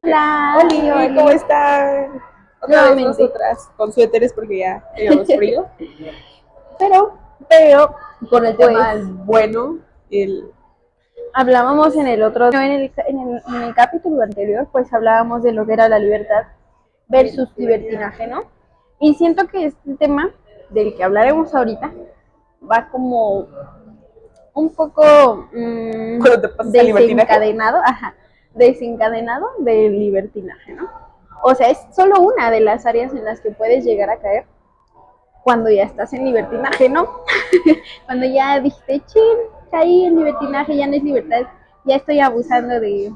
Hola, Oli, ¿cómo están? Otra vez nuevamente. nosotras con suéteres porque ya teníamos frío. Pero, Pero con el pues, tema bueno, el hablábamos en el otro, no, en el capítulo anterior, pues hablábamos de lo que era la libertad versus libertinaje, ¿no? Y siento que este tema del que hablaremos ahorita va como un poco cuando te pasas al libertinaje. desencadenado, ajá, desencadenado del libertinaje, ¿no? O sea, es solo una de las áreas en las que puedes llegar a caer cuando ya estás en libertinaje, ¿no? Cuando ya dijiste, chin, caí en libertinaje, ya no es libertad, ya estoy abusando de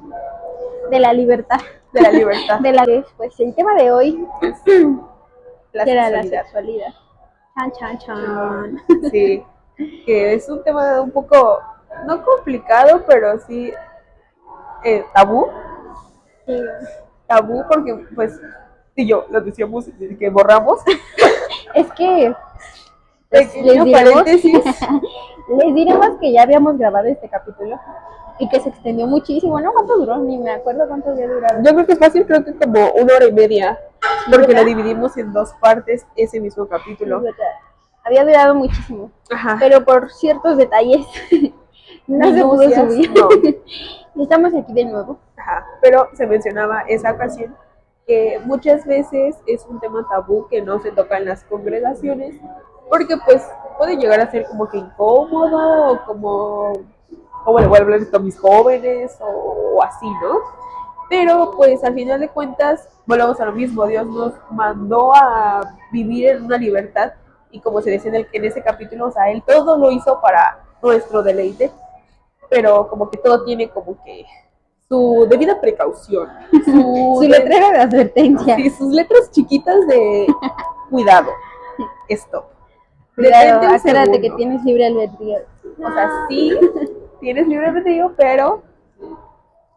la libertad. De la libertad, De la pues el tema de hoy la será la sexualidad. sexualidad. Chan, chan, chan. Sí, que es un tema un poco, no complicado, pero sí tabú. Sí. Tabú porque, pues, y yo lo decíamos que borramos. Es que les Pequeño diremos, paréntesis. les diremos que ya habíamos grabado este capítulo y que se extendió muchísimo, ¿no? ¿Cuánto duró? Ni me acuerdo cuánto había durado. Yo creo que fácil, creo que como 1 hora y media, Sí, porque lo ¿verdad? dividimos en 2 partes ese mismo Sí, capítulo. ¿verdad? Había durado muchísimo, Ajá, pero por ciertos detalles no se pudo minucias, subir. no. Y estamos aquí de nuevo. Ajá, pero se mencionaba esa ocasión que muchas veces es un tema tabú que no se toca en las congregaciones porque pues puede llegar a ser como que incómodo o como le voy a hablar esto a mis jóvenes o así, ¿no? Pero pues al final de cuentas volvemos a lo mismo, Dios nos mandó a vivir en una libertad y como se decía en ese capítulo, o sea, Él todo lo hizo para nuestro deleite, pero como que todo tiene como que su debida precaución, Su letrero de advertencia. sí, sus letras chiquitas de cuidado, stop, Cuidado, detente un acuérdate que segundo, tienes libre albedrío. o sea, No. sí tienes libre albedrío, pero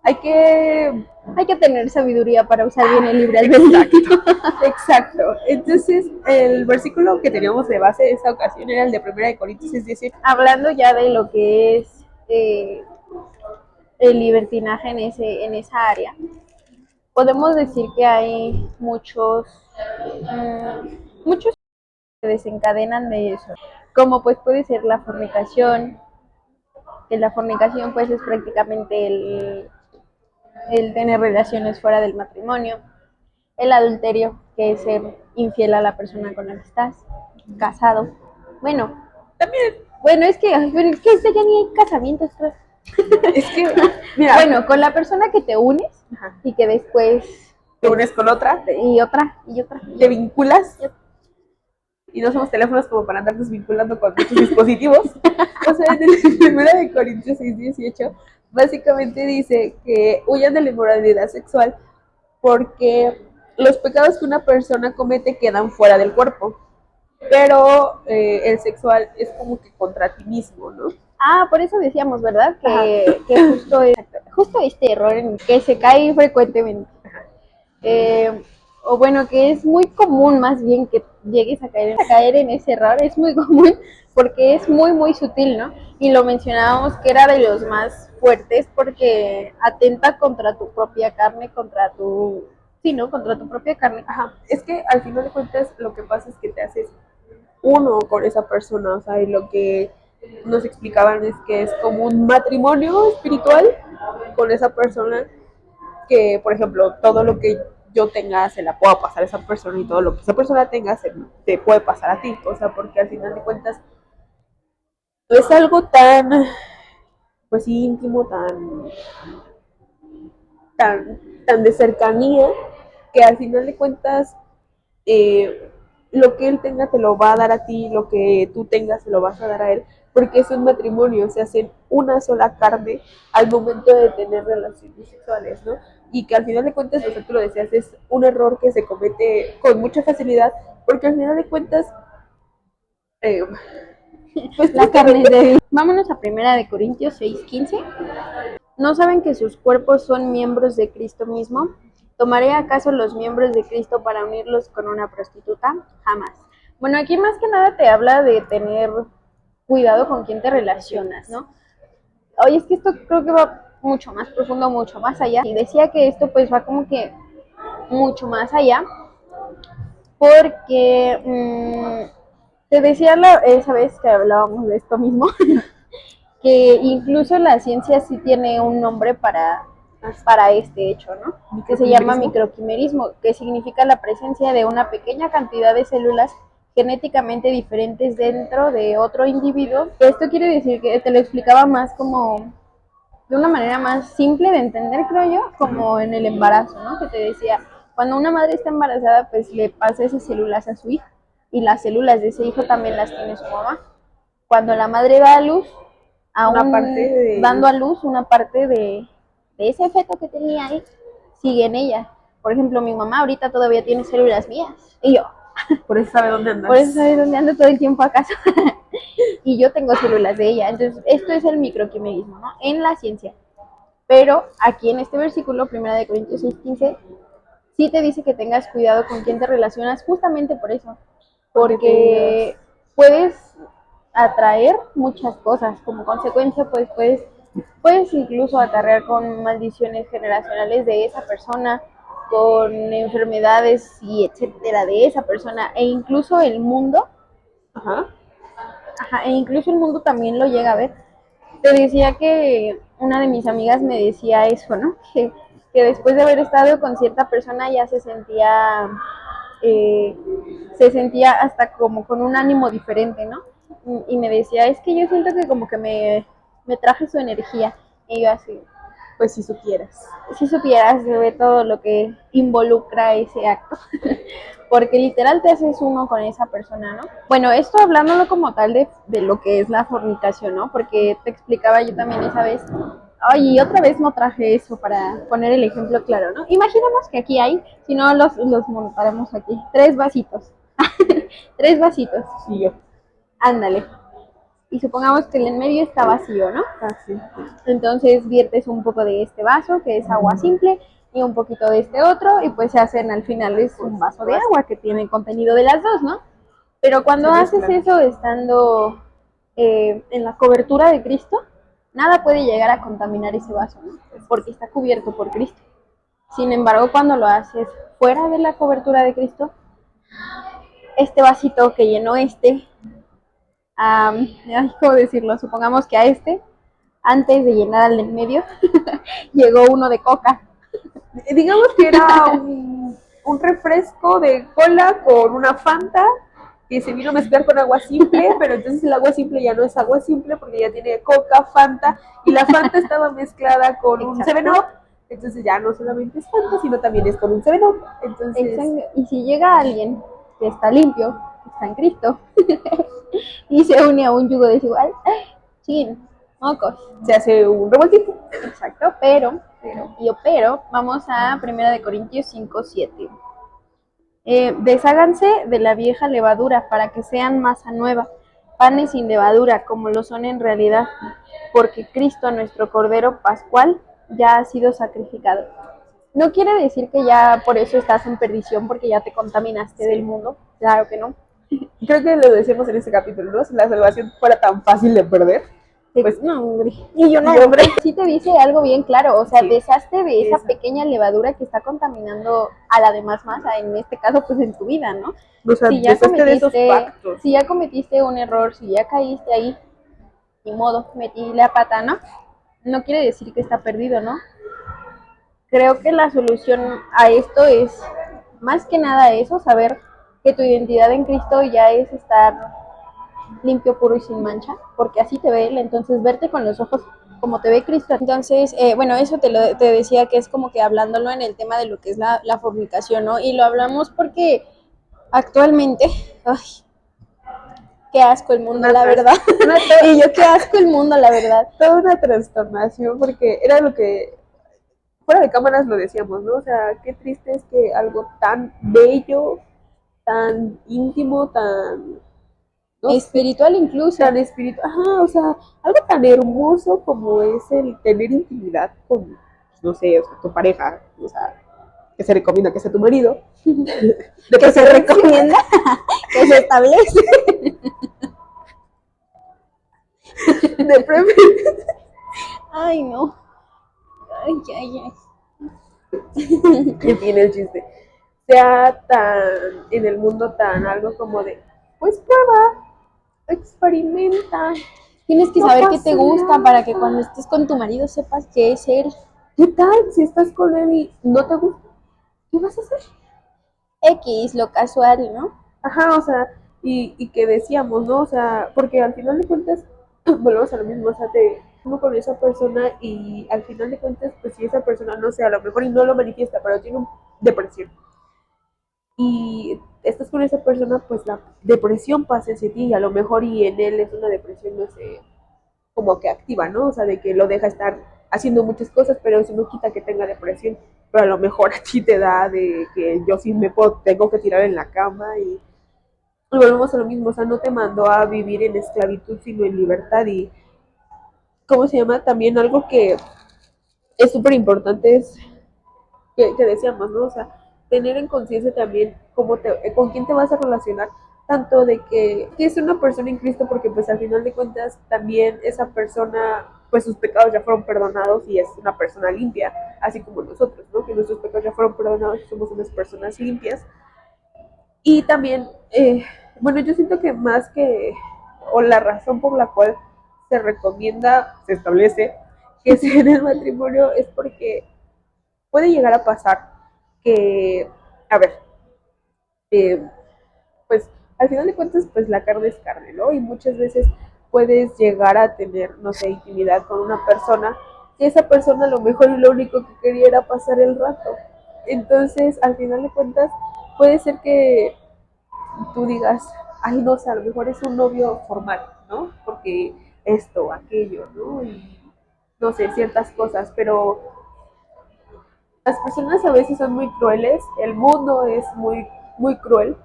hay que. Hay que tener sabiduría para usar bien el libre albedrío. Exacto, exacto. Entonces, el versículo que teníamos de base de esta ocasión era el de 1 Corintios, es decir, Hablando ya de lo que es el libertinaje en esa área, podemos decir que hay muchos que desencadenan de eso, como pues puede ser la fornicación, que la fornicación pues es prácticamente el tener relaciones fuera del matrimonio, el adulterio, que es ser infiel a la persona con la que estás, casado. Bueno, también, bueno, es que este ya ni hay casamientos, creo. es que, mira, Bueno, con la persona que te unes ajá, y que después te unes con otra, y otra y otra te vinculas y otra. y no somos teléfonos como para andar desvinculando con muchos dispositivos. O sea, en el 1 Corintios 6:18, básicamente dice que huyan de la inmoralidad sexual porque los pecados que una persona comete quedan fuera del cuerpo, pero el sexual es como que contra ti mismo, ¿no? Ah, por eso decíamos, ¿verdad? Ajá, Que justo este error en el que se cae frecuentemente. Eh, o bueno, que es muy común más bien que llegues a caer en ese error, es muy común porque es muy, muy sutil, ¿no? Y lo mencionábamos que era de los más fuertes porque atenta contra tu propia carne, sí, ¿no? Contra tu propia carne. ajá. Es que al final de cuentas lo que pasa es que te haces uno con esa persona, o sea, y lo que nos explicaban es que es como un matrimonio espiritual con esa persona que, por ejemplo, todo lo que yo tenga se la pueda pasar a esa persona y todo lo que esa persona tenga se te puede pasar a ti, o sea, porque al final de cuentas no es algo tan, pues íntimo, tan de cercanía, que al final de cuentas eh, lo que él tenga te lo va a dar a ti, lo que tú tengas se lo vas a dar a él, porque es un matrimonio, se hacen una sola carne al momento de tener relaciones sexuales, ¿no? Y que al final de cuentas, o sea, tú lo decías, es un error que se comete con mucha facilidad, porque al final de cuentas, eh, pues La carne tristemente, es débil. Vámonos a Primera de Corintios 6:15. ¿No saben que sus cuerpos son miembros de Cristo mismo? ¿Tomaré acaso los miembros de Cristo para unirlos con una prostituta? Jamás. Bueno, aquí más que nada te habla de tener cuidado con quién te relacionas, ¿no? Oye, es que esto creo que va mucho más profundo, mucho más allá. Y decía que esto pues va como que mucho más allá, porque te decía esa vez que hablábamos de esto mismo, que incluso la ciencia sí tiene un nombre para este hecho, ¿no? Que se llama microquimerismo, que significa la presencia de una pequeña cantidad de células genéticamente diferentes dentro de otro individuo. Esto quiere decir que te lo explicaba más como de una manera más simple de entender, creo yo, como en el embarazo, ¿no? Que te decía, cuando una madre está embarazada, pues le pasa esas células a su hijo y las células de ese hijo también las tiene su mamá. Cuando la madre da a luz, dando a luz una parte de ese feto que tenía ahí, sigue en ella. Por ejemplo, mi mamá ahorita todavía tiene células mías y yo. Por eso sabe dónde andas. Por eso sabe dónde ando todo el tiempo acaso. Y yo tengo células de ella. Entonces, esto es el microquimerismo, ¿no? En la ciencia. Pero aquí en este versículo, 1 Corintios 6:15, sí te dice que tengas cuidado con quién te relacionas, justamente por eso. Porque puedes atraer muchas cosas. Como consecuencia, pues puedes incluso acarrear con maldiciones generacionales de esa persona, con enfermedades y etcétera de esa persona, e incluso el mundo. E incluso el mundo también lo llega a ver. Te decía que una de mis amigas me decía eso, ¿no? Que después de haber estado con cierta persona ya se sentía hasta como con un ánimo diferente, ¿no? Y me decía, es que yo siento que como que me traje su energía. Y yo así, pues si supieras. Si supieras de todo lo que involucra ese acto. Porque literal te haces uno con esa persona, ¿no? Bueno, esto hablándolo como tal de lo que es la fornicación, ¿no? Porque te explicaba yo también esa vez. Ay, y otra vez no traje eso para poner el ejemplo claro, ¿no? Imaginemos que aquí hay, si no los montaremos aquí, 3 vasitos. 3 vasitos. Sí, yo. Ándale. Y supongamos que el en medio está vacío, ¿no? Así. Entonces viertes un poco de este vaso, que es agua simple, y un poquito de este otro, y pues se hacen al final es un vaso de agua que tiene el contenido de las dos, ¿no? Pero cuando haces eso estando en la cobertura de Cristo, nada puede llegar a contaminar ese vaso, ¿no? Porque está cubierto por Cristo. Sin embargo, cuando lo haces fuera de la cobertura de Cristo, este vasito que llenó ¿cómo decirlo? Supongamos que a antes de llenar al en medio, llegó uno de coca. Digamos que era un refresco de cola con una Fanta que se vino a mezclar con agua simple, pero entonces el agua simple ya no es agua simple porque ya tiene coca, Fanta, y la Fanta estaba mezclada con un 7-Up, entonces ya no solamente es Fanta, sino también es con un 7-Up. Entonces... Y si llega alguien que está limpio, que está en Cristo, y se une a un yugo desigual, chin, mocos. Se hace un revoltijo. Exacto, pero vamos a 1 Corintios 5:7. Desháganse de la vieja levadura para que sean masa nueva, panes sin levadura, como lo son en realidad, porque Cristo, nuestro Cordero Pascual, ya ha sido sacrificado. No quiere decir que ya por eso estás en perdición, porque ya te contaminaste del mundo. Claro que no. Creo que lo decíamos en ese capítulo, ¿no? Si la salvación fuera tan fácil de perder. Pues no, hombre. Y yo no, hombre. Sí te dice algo bien claro, o sea, deshazte de esa pequeña levadura que está contaminando a la demás masa, en este caso, pues en tu vida, ¿no? O sea, si ya cometiste un error, si ya caíste ahí, ni modo, metí la pata, ¿no? No quiere decir que está perdido, ¿no? Creo que la solución a esto es, más que nada eso, saber que tu identidad en Cristo ya es estar limpio, puro y sin mancha, porque así te ve Él, entonces verte con los ojos como te ve Cristo. Entonces, bueno, eso te decía que es como que hablándolo en el tema de lo que es la fornicación, ¿no? Y lo hablamos porque actualmente, ay, qué asco el mundo, la verdad. Y yo, qué asco el mundo, la verdad. Toda una trastornación, porque era lo que, fuera de cámaras lo decíamos, ¿no? O sea, qué triste es que algo tan bello, tan íntimo, tan... No espiritual sé, incluso. Tan espiritual, o sea, algo tan hermoso como es el tener intimidad con, no sé, o sea, tu pareja, o sea, que se recomienda que sea tu marido. Que se recomienda, que se establece. De preferencia. Ay, no. Ay, ay, ay. que tiene el chiste, sea tan en el mundo tan algo como de, pues prueba, experimenta, Tienes que no saber qué te pasa gusta para que cuando nada. estés con tu marido sepas que es él. ¿Qué tal si estás con él y no te gusta? ¿Qué vas a hacer? X, lo casual, ¿no? Ajá, o sea, y que decíamos, ¿no? O sea, porque al final de cuentas, volvemos a lo mismo, o sea, te uno con esa persona y al final de cuentas, pues si esa persona, no sé, a lo mejor y no lo manifiesta, pero tiene depresión y estás con esa persona, pues la depresión pasa hacia ti y a lo mejor y en él es una depresión, no sé, como que activa, ¿no? O sea, de que lo deja estar haciendo muchas cosas, pero eso no quita que tenga depresión, pero a lo mejor a ti te da de que yo sí me puedo, tengo que tirar en la cama y volvemos a lo mismo, o sea, no te mandó a vivir en esclavitud, sino en libertad y, ¿cómo se llama? También algo que es súper importante es que decíamos, ¿no? O sea, tener en conciencia también con quién te vas a relacionar, tanto de que es una persona en Cristo, porque pues al final de cuentas también esa persona, pues sus pecados ya fueron perdonados y es una persona limpia, así como nosotros, ¿no? Que nuestros pecados ya fueron perdonados y somos unas personas limpias. Y también, bueno, yo siento que más que, o la razón por la cual se recomienda, se establece que sea en el matrimonio es porque puede llegar a pasar que, a ver, eh, pues al final de cuentas, pues la carne es carne, ¿no? Y muchas veces puedes llegar a tener, no sé, intimidad con una persona, que esa persona a lo mejor lo único que quería era pasar el rato. Entonces, al final de cuentas, puede ser que tú digas, ay, no sé, a lo mejor es un novio formal, ¿no? Porque esto, aquello, ¿no? Y no sé, ciertas cosas, pero las personas a veces son muy crueles, el mundo es muy cruel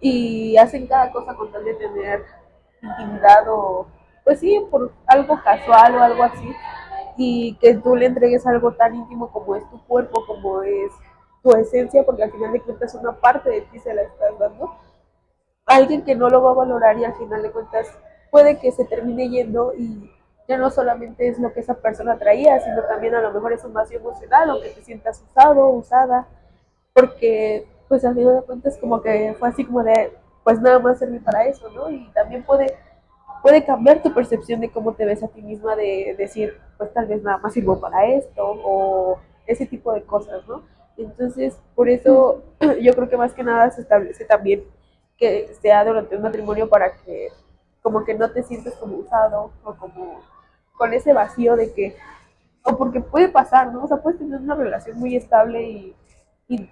y hacen cada cosa con tal de tener intimidad o, pues sí, por algo casual o algo así, y que tú le entregues algo tan íntimo como es tu cuerpo, como es tu esencia, porque al final de cuentas una parte de ti se la estás dando alguien que no lo va a valorar y al final de cuentas puede que se termine yendo y ya no solamente es lo que esa persona traía, sino también a lo mejor es un vacío emocional o que te sientas usado, usada, porque pues al final de cuentas como que fue así como de, pues nada más servir para eso, ¿no? Y también puede cambiar tu percepción de cómo te ves a ti misma, de decir, pues tal vez nada más sirvo para esto o ese tipo de cosas, ¿no? Entonces, por eso yo creo que más que nada se establece también que sea durante un matrimonio para que como que no te sientes como usado o como con ese vacío de que, o porque puede pasar, ¿no? O sea, puedes tener una relación muy estable y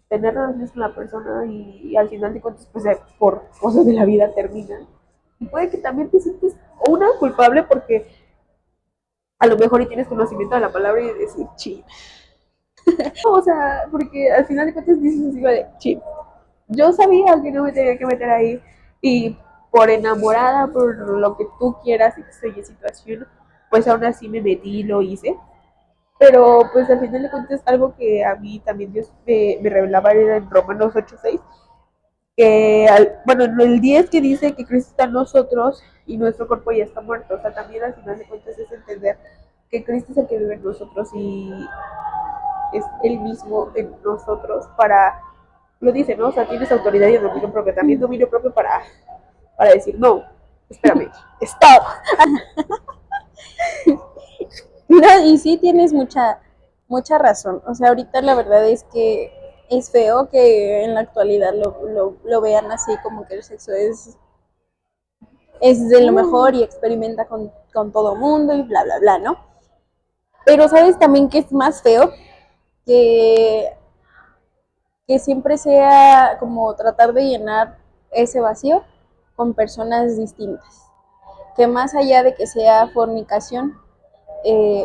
tener relaciones con la persona y al final de cuentas, pues por cosas de la vida terminan. Y puede que también te sientes una culpable porque a lo mejor y tienes conocimiento de la palabra y decir, ching. O sea, porque al final de cuentas dices así de, ching. Yo sabía que no me tenía que meter ahí y por enamorada, por lo que tú quieras, y situación, pues aún así me metí y lo hice. Pero pues al final de cuentas algo que a mí también Dios me revelaba era en Romanos 8:6, que bueno, en el 10 que dice que Cristo está en nosotros y nuestro cuerpo ya está muerto. O sea, también al final de cuentas es entender que Cristo es el que vive en nosotros y es Él mismo en nosotros para, lo dice, ¿no? O sea, tienes autoridad y dominio propio, también dominio propio para decir, no, espérame, stop. No, y sí tienes mucha razón. O sea, ahorita la verdad es que es feo que en la actualidad lo vean así como que el sexo es de lo mejor y experimenta con todo mundo y bla, bla, bla, ¿no? Pero sabes también que es más feo que, que siempre sea como tratar de llenar ese vacío con personas distintas. Que más allá de que sea fornicación,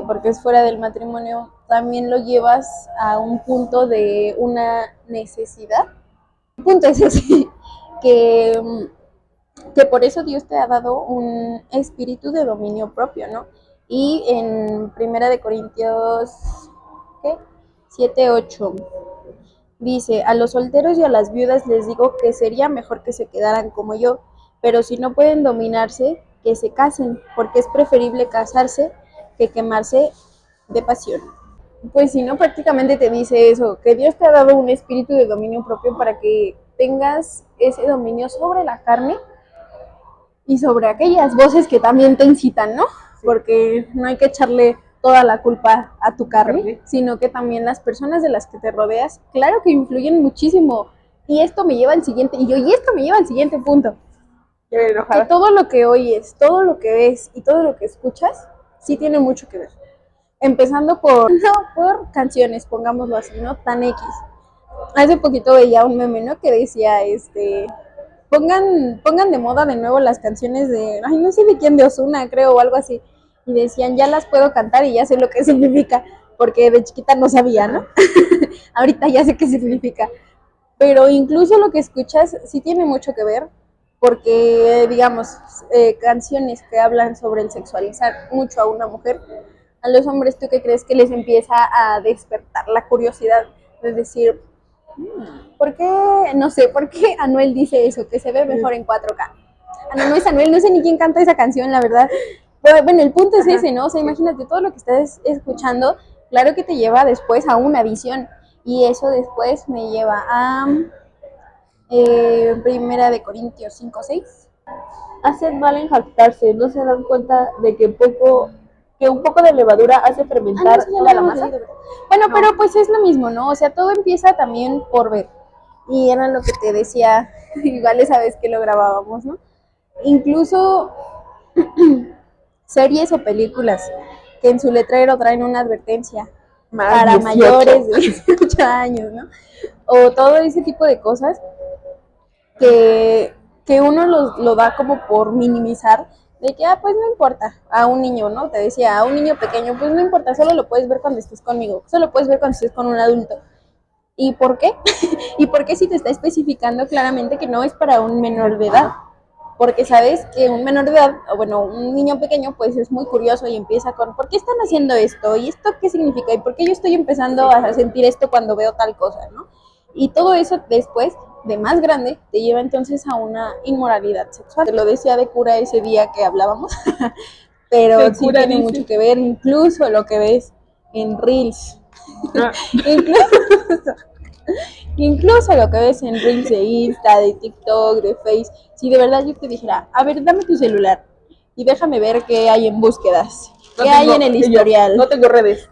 porque es fuera del matrimonio, también lo llevas a un punto de una necesidad. El punto es ese, que, que por eso Dios te ha dado un espíritu de dominio propio, ¿no? Y en Primera de Corintios, ¿qué? 7:8 dice, a los solteros y a las viudas les digo que sería mejor que se quedaran como yo, pero si no pueden dominarse, que se casen, porque es preferible casarse que quemarse de pasión. Pues si no, prácticamente te dice eso, que Dios te ha dado un espíritu de dominio propio para que tengas ese dominio sobre la carne y sobre aquellas voces que también te incitan, ¿no? Porque no hay que echarle toda la culpa a tu carne, sino que también las personas de las que te rodeas, claro que influyen muchísimo. Y esto me lleva al siguiente, y esto me lleva al siguiente punto. Que todo lo que oyes, todo lo que ves y todo lo que escuchas, sí tiene mucho que ver. Empezando por canciones, pongámoslo así, ¿no? Tan X. Hace poquito veía un meme, ¿no? Que decía, pongan de moda de nuevo las canciones de, ay, no sé de quién, de Ozuna, creo, o algo así. Y decían, ya las puedo cantar y ya sé lo que significa, porque de chiquita no sabía, ¿no? Ahorita ya sé qué significa. Pero incluso lo que escuchas sí tiene mucho que ver, porque, digamos, canciones que hablan sobre el sexualizar mucho a una mujer, a los hombres, ¿tú qué crees que les empieza a despertar la curiosidad? Es decir, ¿por qué, no sé, por qué Anuel dice eso, que se ve mejor en 4K? No es Anuel, no sé ni quién canta esa canción, la verdad. Pero, bueno, el punto es ese, ¿no? O sea, imagínate todo lo que estás escuchando, claro que te lleva después a una visión, y eso después me lleva a Primera de Corintios 5:6. Hacen mal en jactarse, no se dan cuenta de que un poco de levadura hace fermentar la masa. Bueno, pero pues es lo mismo, ¿no? O sea, todo empieza también por ver. Y era lo que te decía, igual esa vez que lo grabábamos, ¿no? Incluso series o películas que en su letrero traen una advertencia para mayores de 18 años, ¿no? O todo ese tipo de cosas que uno lo da como por minimizar, de que, pues no importa, a un niño, ¿no? Te decía, a un niño pequeño, pues no importa, solo lo puedes ver cuando estés conmigo, solo lo puedes ver cuando estés con un adulto. ¿Y por qué? ¿Y por qué si te está especificando claramente que no es para un menor de edad? Porque sabes que un menor de edad, o bueno, un niño pequeño, pues es muy curioso y empieza con, ¿por qué están haciendo esto? ¿Y esto qué significa? ¿Y por qué yo estoy empezando a sentir esto cuando veo tal cosa, ¿no? Y todo eso después, de más grande, te lleva entonces a una inmoralidad sexual. Te lo decía de cura ese día que hablábamos, pero sí tiene mucho que ver, incluso lo que ves en Reels. Incluso lo que ves en Reels de Insta, de TikTok, de Face. Si de verdad yo te dijera, a ver, dame tu celular y déjame ver qué hay en búsquedas, qué hay en el historial. No tengo redes.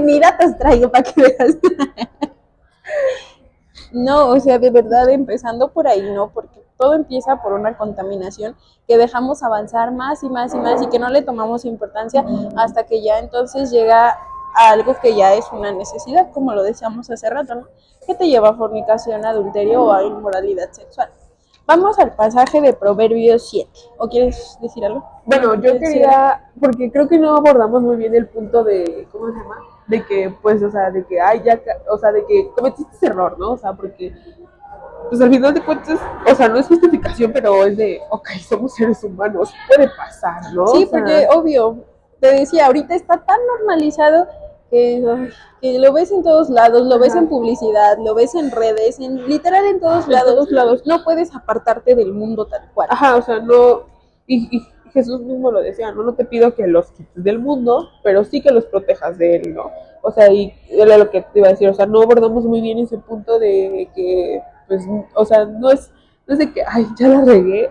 Ni datos traigo para que veas. No, o sea, de verdad, empezando por ahí, ¿no? Porque todo empieza por una contaminación que dejamos avanzar más y más y más y que no le tomamos importancia hasta que ya entonces llega a algo que ya es una necesidad, como lo decíamos hace rato, ¿no? Que te lleva a fornicación, adulterio o a inmoralidad sexual. Vamos al pasaje de Proverbios 7. ¿O quieres decir algo? Bueno, yo quería, porque creo que no abordamos muy bien el punto de, ¿cómo se llama? De que, pues, o sea, de que, ay, ya, o sea, de que cometiste ese error, ¿no? O sea, porque, pues, al final de cuentas, o sea, no es justificación, pero es de, ok, somos seres humanos, puede pasar, ¿no? Sí, porque, obvio, te decía, ahorita está tan normalizado que lo ves en todos lados, lo ves en publicidad, lo ves en redes, literal en todos lados. No puedes apartarte del mundo tal cual. Ajá, o sea, no, y Jesús mismo lo decía, no te pido que los quites del mundo, pero sí que los protejas de él, ¿no? O sea, y era lo que te iba a decir, o sea, no abordamos muy bien ese punto de que, pues, o sea, no es de que, ay, ya la regué,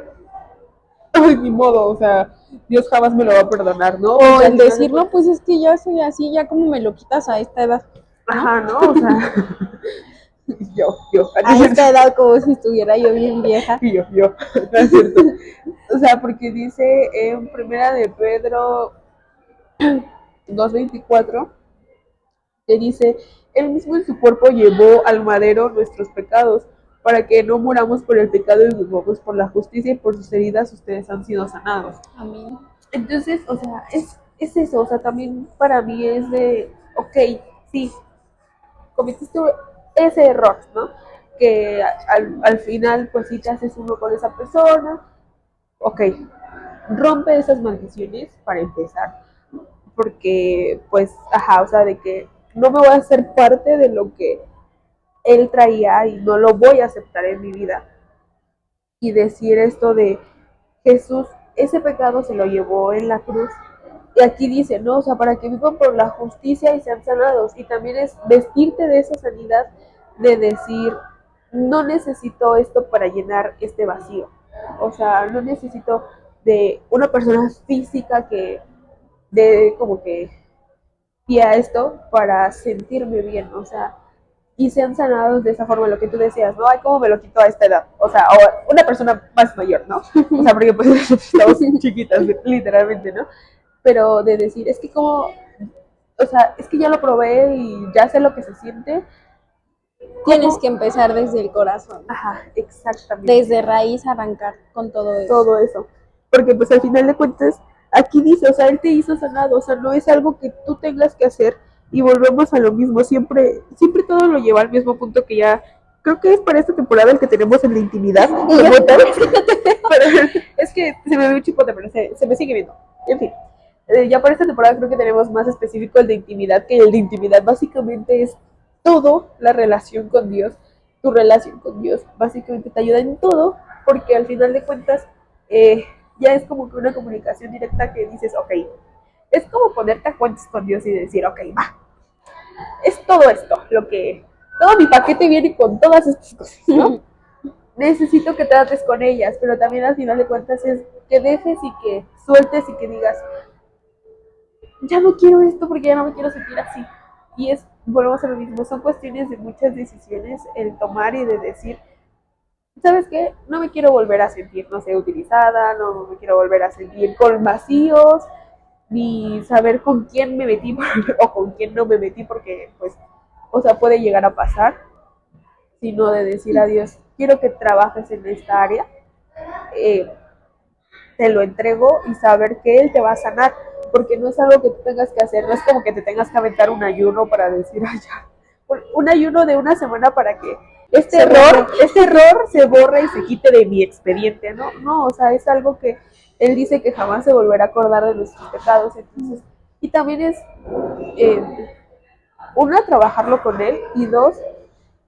ay, ni modo, o sea, Dios jamás me lo va a perdonar, ¿no? O el decir, no, pues es que ya soy así, ya como me lo quitas a esta edad, ¿no? Ajá, ¿no? O sea, yo. A esta edad como si estuviera yo bien vieja. Y yo, no es cierto. O sea, porque dice en Primera de Pedro 2:24, que dice, él mismo en su cuerpo llevó al madero nuestros pecados, para que no muramos por el pecado y vivamos por la justicia, y por sus heridas ustedes han sido sanados. Amén. Entonces, o sea, es eso, o sea, también para mí es de, ok, sí, cometiste ese error, ¿no? Que al final, pues sí te haces uno con esa persona, ok, rompe esas maldiciones para empezar, porque, pues, ajá, o sea, de que no me voy a hacer parte de lo que él traía y no lo voy a aceptar en mi vida. Y decir esto de Jesús, ese pecado se lo llevó en la cruz, Y aquí dice, ¿no? O sea, para que vivan por la justicia y sean sanados. Y también es vestirte de esa sanidad, de decir, no necesito esto para llenar este vacío. O sea, no necesito de una persona física que dé como que pie a esto para sentirme bien. O sea, y sean sanados de esa forma, lo que tú decías, ¿no? Ay, ¿cómo me lo quito a esta edad? O sea, o una persona más mayor, ¿no? O sea, porque pues estamos chiquitas, literalmente, ¿no? Pero de decir, es que como, o sea, es que ya lo probé y ya sé lo que se siente. Tienes que empezar desde el corazón. Ajá, exactamente. Desde raíz arrancar con todo eso. Todo eso. Porque pues al final de cuentas, aquí dice, o sea, él te hizo sanado, o sea, no es algo que tú tengas que hacer y volvemos a lo mismo, siempre todo lo lleva al mismo punto que ya, creo que es para esta temporada el que tenemos en la intimidad, pero es que se me ve un chipote, pero se me sigue viendo, en fin. Ya para esta temporada creo que tenemos más específico el de intimidad, que el de intimidad básicamente es todo la relación con Dios, tu relación con Dios, básicamente te ayuda en todo, porque al final de cuentas ya es como que una comunicación directa que dices, ok, es como ponerte a cuentas con Dios y decir, ok, va, es todo esto, todo mi paquete viene con todas estas cosas, ¿no? Necesito que trates con ellas, pero también al final de cuentas es que dejes y que sueltes y que digas, ya no quiero esto porque ya no me quiero sentir así. Y volvemos a lo mismo, son cuestiones de muchas decisiones, el tomar y de decir, ¿sabes qué? No me quiero volver a sentir, no sé, utilizada, no me quiero volver a sentir con vacíos, ni saber con quién me metí o con quién no me metí, porque, pues, o sea, puede llegar a pasar, sino de decir a Dios, quiero que trabajes en esta área, te lo entrego y saber que Él te va a sanar, porque no es algo que tú tengas que hacer, no es como que te tengas que aventar un ayuno para decir, ay, ya, un ayuno de una semana para que este error se borre y se quite de mi expediente, ¿no? No, o sea, es algo que Él dice que jamás se volverá a acordar de nuestros pecados, entonces, y también es, una, trabajarlo con Él, y dos,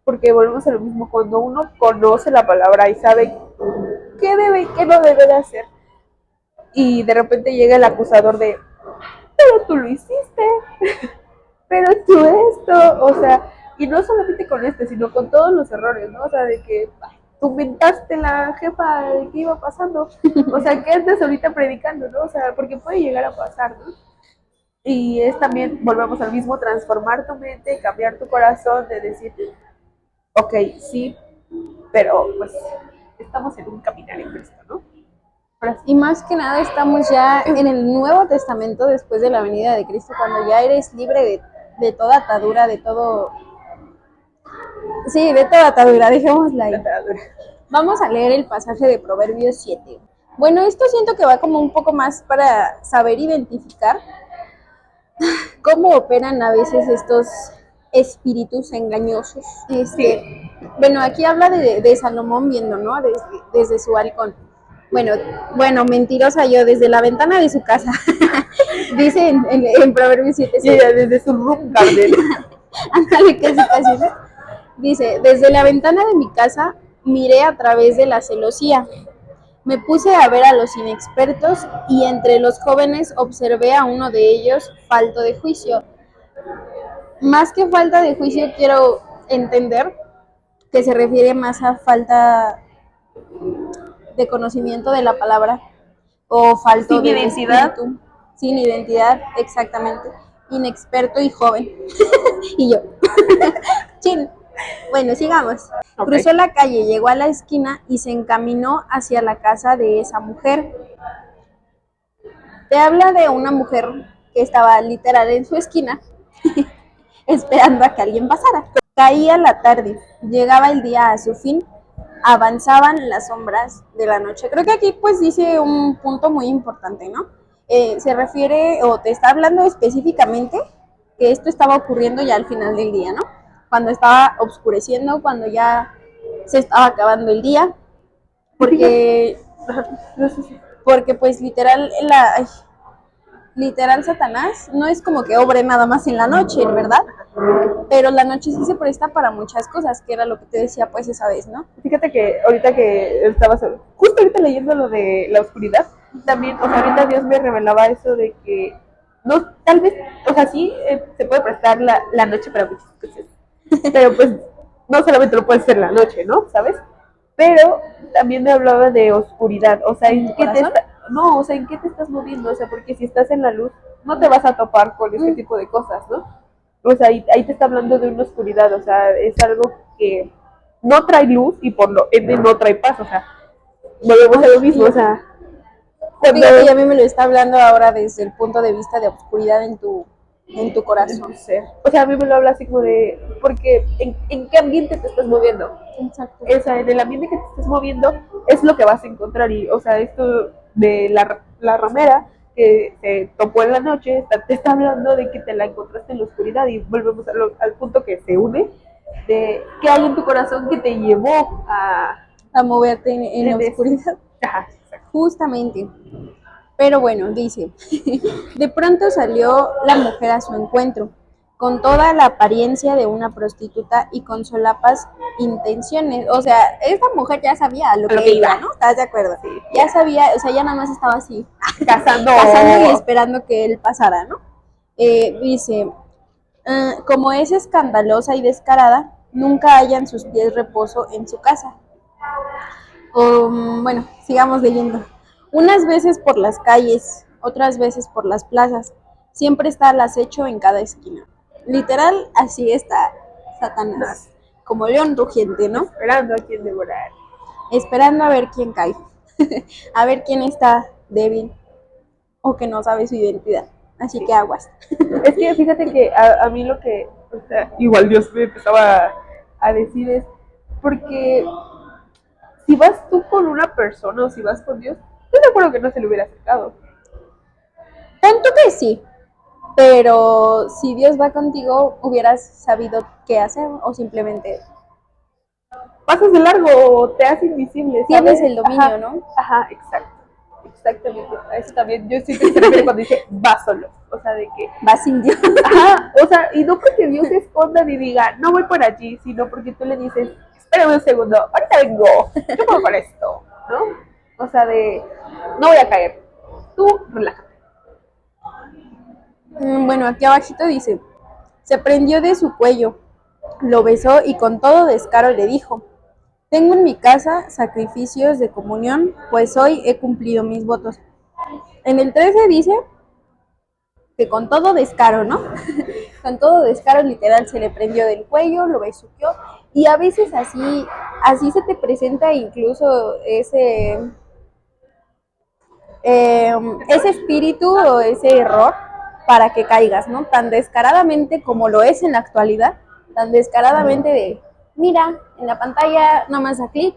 porque volvemos a lo mismo, cuando uno conoce la palabra y sabe qué debe y qué no debe de hacer, y de repente llega el acusador de, pero tú lo hiciste, pero tú esto, o sea, y no solamente con sino con todos los errores, ¿no? O sea, de que tú mentaste la jefa que iba pasando, o sea, que andas ahorita predicando, ¿no? O sea, porque puede llegar a pasar, ¿no? Y es también, volvemos al mismo, transformar tu mente, cambiar tu corazón, de decir, ok, sí, pero pues estamos en un caminar en Cristo, ¿no? Y más que nada estamos ya en el Nuevo Testamento después de la venida de Cristo, cuando ya eres libre de toda atadura, de todo... Sí, de toda atadura, dejémosla ahí. Vamos a leer el pasaje de Proverbios 7. Bueno, esto siento que va como un poco más para saber identificar cómo operan a veces estos espíritus engañosos. Bueno, aquí habla de Salomón viendo, ¿no? Desde su balcón. Bueno, mentirosa yo, desde la ventana de su casa. Dice en Proverbios 7. Y ella desde su room garden. Ándale, casi, ¿no? Dice, desde la ventana de mi casa miré a través de la celosía. Me puse a ver a los inexpertos y entre los jóvenes observé a uno de ellos falto de juicio. Más que falta de juicio, quiero entender que se refiere más a falta de conocimiento de la palabra o falto sin de identidad. Espíritu, sin identidad, exactamente, inexperto y joven. Y yo. Chin. Bueno, sigamos. Okay. Cruzó la calle, llegó a la esquina y se encaminó hacia la casa de esa mujer. Te habla de una mujer que estaba literal en su esquina esperando a que alguien pasara. Caía la tarde, llegaba el día a su fin, avanzaban las sombras de la noche. Creo que aquí pues dice un punto muy importante, ¿no? Se refiere o te está hablando específicamente que esto estaba ocurriendo ya al final del día, ¿no? Cuando estaba oscureciendo, cuando ya se estaba acabando el día, porque pues literal Satanás no es como que obre nada más en la noche, ¿verdad? Pero la noche sí se presta para muchas cosas, que era lo que te decía pues esa vez, ¿no? Fíjate que ahorita que estabas, justo ahorita leyendo lo de la oscuridad, también, o sea, ahorita Dios me revelaba eso de que no, tal vez, o sea, sí se puede prestar la noche para muchas cosas, pero pues no solamente lo puede ser la noche, ¿no? ¿Sabes? Pero también me hablaba de oscuridad, o sea, ¿En tu ¿en qué te corazón? no, o sea, ¿en qué te estás moviendo? O sea, porque si estás en la luz, no te vas a topar con este tipo de cosas, ¿no? O sea, ahí te está hablando de una oscuridad, o sea, es algo que no trae luz y por lo ende no trae paz, o sea, volvemos a lo mismo, o sea, cuando Fíjate, ya a mí me lo está hablando ahora desde el punto de vista de oscuridad en tu en tu corazón. ser, o sea, a mí me lo habla así como de, porque ¿en qué ambiente te estás moviendo? Exacto. O sea, en el ambiente que te estés moviendo es lo que vas a encontrar y, o sea, esto de la ramera que se topó en la noche, te está hablando de que te la encontraste en la oscuridad y volvemos al punto que se une de qué hay en tu corazón que te llevó A moverte en la en ese. oscuridad. Ajá, exacto. Justamente. Pero bueno, dice, de pronto salió la mujer a su encuentro, con toda la apariencia de una prostituta y con solapas intenciones. O sea, esta mujer ya sabía a lo A lo que que iba, iba. ¿no? ¿Estás de acuerdo? Sí, Ya sabía, o sea, ya nada más estaba así, cazando. cazando y esperando que él pasara, ¿no? Dice, como es escandalosa y descarada, nunca hallan sus pies reposo en su casa. Bueno, sigamos leyendo. Unas veces por las calles, otras veces por las plazas. Siempre está al acecho en cada esquina. Literal, así está Satanás. Como león rugiente, ¿no? Esperando a quien devorar. Esperando a ver quién cae. A ver quién está débil o que no sabe su identidad. Así Sí. que aguas. Es que fíjate que a mí lo que, o sea, igual Dios me empezaba a decir es, porque si vas tú con una persona o si vas con Dios, yo te acuerdo que no se le hubiera acercado. Tanto que sí, pero si Dios va contigo, hubieras sabido qué hacer o simplemente Pasas de largo o te haces invisible, ¿sabes? tienes el dominio, Ajá, ¿no? ajá, exacto. Exactamente. A eso también, yo siempre se refiere cuando dice va solo. O sea, de que, Vas sin Dios. ajá, o sea, y no porque Dios se esconda ni diga, no voy por allí, sino porque tú le dices, espérame un segundo, ahorita vengo, yo puedo por esto, ¿no? O sea, de, no voy a caer, tú relájate. Bueno, aquí abajito dice, se prendió de su cuello, lo besó y con todo descaro le dijo, tengo en mi casa sacrificios de comunión, pues hoy he cumplido mis votos. En el 13 dice que con todo descaro, ¿no? Con todo descaro literal se le prendió del cuello, lo besuqueó y a veces así se te presenta incluso ese espíritu o ese error para que caigas, ¿no? Tan descaradamente como lo es en la actualidad, tan descaradamente de, mira, en la pantalla nomás da clic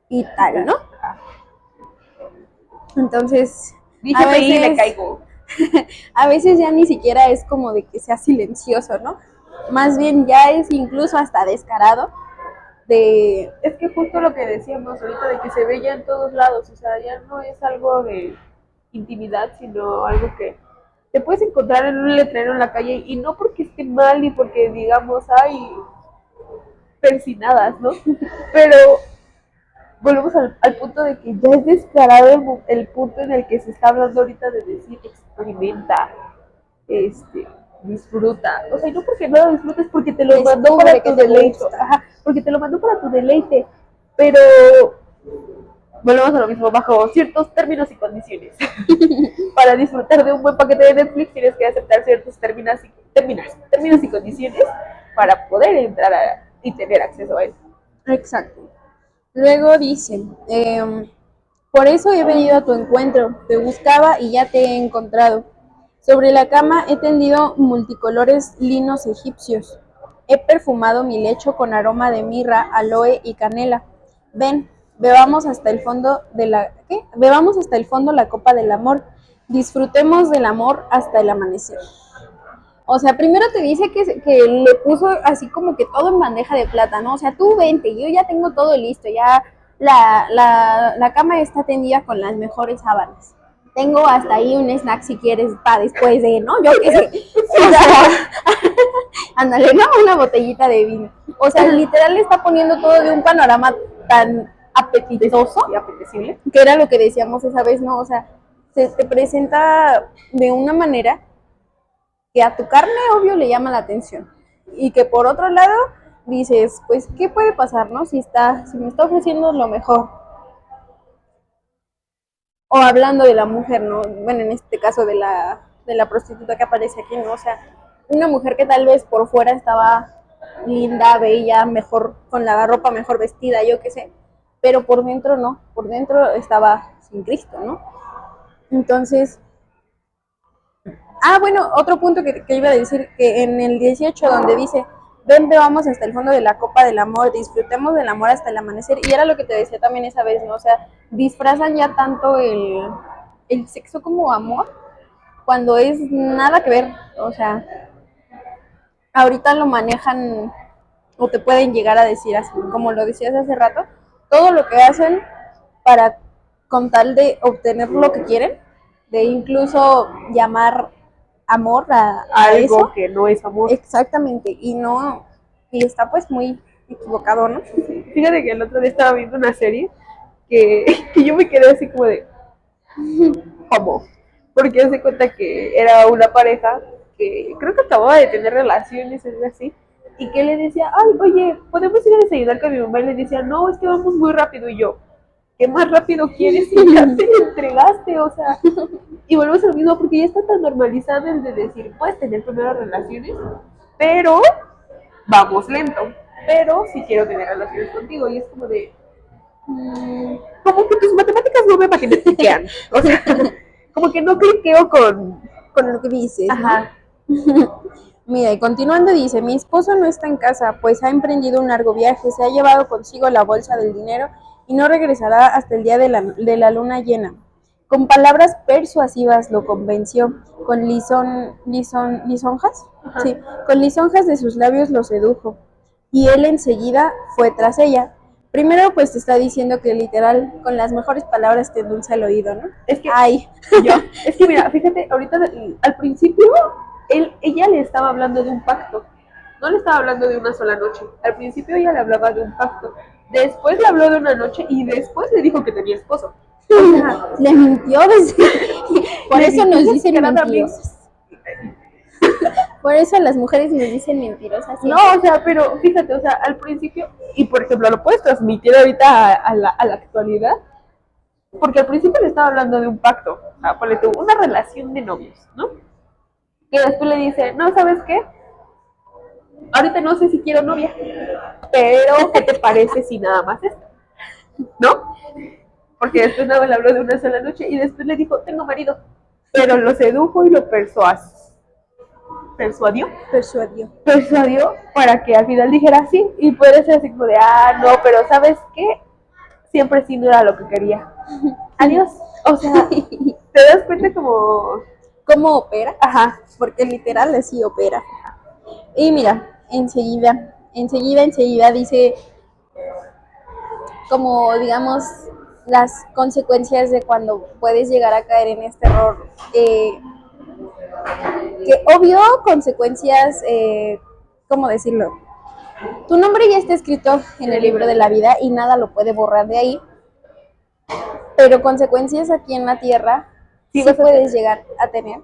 y tal, ¿no? Entonces, a Dígeme y le veces, caigo. a veces ya ni siquiera es como de que sea silencioso, ¿no? Más bien ya es incluso hasta descarado de, Es que justo lo que decíamos ahorita de que se ve ya en todos lados, o sea, ya no es algo de intimidad, sino algo que te puedes encontrar en un letrero en la calle y no porque esté mal ni porque digamos, ay, persinadas, ¿no? Pero volvemos al punto de que ya es descarado el punto en el que se está hablando ahorita de decir experimenta, este, disfruta. O sea, y no porque no lo disfrutes, porque te lo mandó descubre para que tu te deleite. gusta. Ajá, porque te lo mandó para tu deleite. Pero volvemos a lo mismo, bajo ciertos términos y condiciones. Para disfrutar de un buen paquete de Netflix tienes que aceptar ciertos términos y condiciones para poder entrar y tener acceso a él. Exacto. Luego dice, por eso he venido a tu encuentro, te buscaba y ya te he encontrado. Sobre la cama he tendido multicolores linos egipcios. He perfumado mi lecho con aroma de mirra, aloe y canela. Ven, bebamos hasta el fondo de ¿qué? Bebamos hasta el fondo la copa del amor. Disfrutemos del amor hasta el amanecer. O sea, primero te dice que le puso así como que todo en bandeja de plata, ¿no? O sea, tú vente, yo ya tengo todo listo, ya la cama está tendida con las mejores sábanas. Tengo hasta ahí un snack si quieres para después de, ¿no? Yo qué sé. O sea, ándale, ¿no? Una botellita de vino. O sea, literal le está poniendo todo de un panorama tan apetitoso Y apetecible. que era lo que decíamos esa vez, ¿no? O sea, se te presenta de una manera que a tu carne, obvio, le llama la atención. Y que por otro lado, dices, pues, ¿qué puede pasar, no? Si me está ofreciendo lo mejor. O hablando de la mujer, ¿no? Bueno, en este caso de la prostituta que aparece aquí, ¿no? O sea, una mujer que tal vez por fuera estaba linda, bella, mejor, con la ropa mejor vestida, yo qué sé, pero por dentro no, por dentro estaba sin Cristo, ¿no? Entonces, bueno, otro punto que iba a decir, que en el 18 donde dice, ven, vamos hasta el fondo de la copa del amor, disfrutemos del amor hasta el amanecer, y era lo que te decía también esa vez, ¿no? O sea, disfrazan ya tanto el sexo como amor, cuando es nada que ver, o sea, ahorita lo manejan o te pueden llegar a decir así, como lo decías hace rato, todo lo que hacen para con tal de obtener lo que quieren, de incluso llamar amor a Algo eso, que no es amor. exactamente, y está pues muy equivocado, ¿no? Fíjate que el otro día estaba viendo una serie que, que yo me quedé así como de, ¿cómo? Porque hace cuenta que era una pareja que creo que acababa de tener relaciones, algo así, y que le decía, ay, oye, ¿podemos ir a desayunar con mi mamá? Y le decía, no, es que vamos muy rápido. Y yo, ¿qué más rápido quieres si ya te lo entregaste? O sea, y volvemos a lo mismo porque ya está tan normalizado el de decir, puedes tener primeras relaciones, pero vamos lento. Pero sí quiero tener relaciones contigo. Y es como de, como que tus matemáticas no me magnetiquean. O sea, como que no cliqueo Con lo que dices, ajá, ¿no? Mira, y continuando dice, mi esposo no está en casa, pues ha emprendido un largo viaje, se ha llevado consigo la bolsa del dinero y no regresará hasta el día de la luna llena. Con palabras persuasivas lo convenció, con lisonjas, sí, con lisonjas de sus labios lo sedujo, y él enseguida fue tras ella. Primero, pues te está diciendo que literal, con las mejores palabras te endulza el oído, ¿no? es que Ay, es que mira, fíjate, ahorita al principio ella le estaba hablando de un pacto, no le estaba hablando de una sola noche. Al principio ella le hablaba de un pacto, después le habló de una noche y después le dijo que tenía esposo. O sea, le mintió por le eso mintió nos dicen descaradamente. mentirosas. Por eso las mujeres nos dicen mentirosas. No, o sea, pero fíjate, o sea, al principio, y por ejemplo, lo puedes transmitir ahorita a la actualidad, porque al principio le estaba hablando de un pacto, o sea, ponle tú, una relación de novios, ¿no? Que después le dice, no, ¿sabes qué? Ahorita no sé si quiero novia, pero ¿qué te parece si nada más esto? ¿No? Porque después nada más le habló de una sola noche y después le dijo, tengo marido, pero lo sedujo y lo persuadió para que al final dijera sí, y puede ser así como de, no, pero ¿sabes qué? Siempre sí no era lo que quería. Adiós. O sea, te das cuenta como, ¿Cómo opera? ajá, Porque literal así opera. Y mira, enseguida dice como digamos las consecuencias de cuando puedes llegar a caer en este error. Que obvio consecuencias, ¿cómo decirlo? Tu nombre ya está escrito en el libro de la vida y nada lo puede borrar de ahí, pero consecuencias aquí en la tierra sí puedes llegar a tener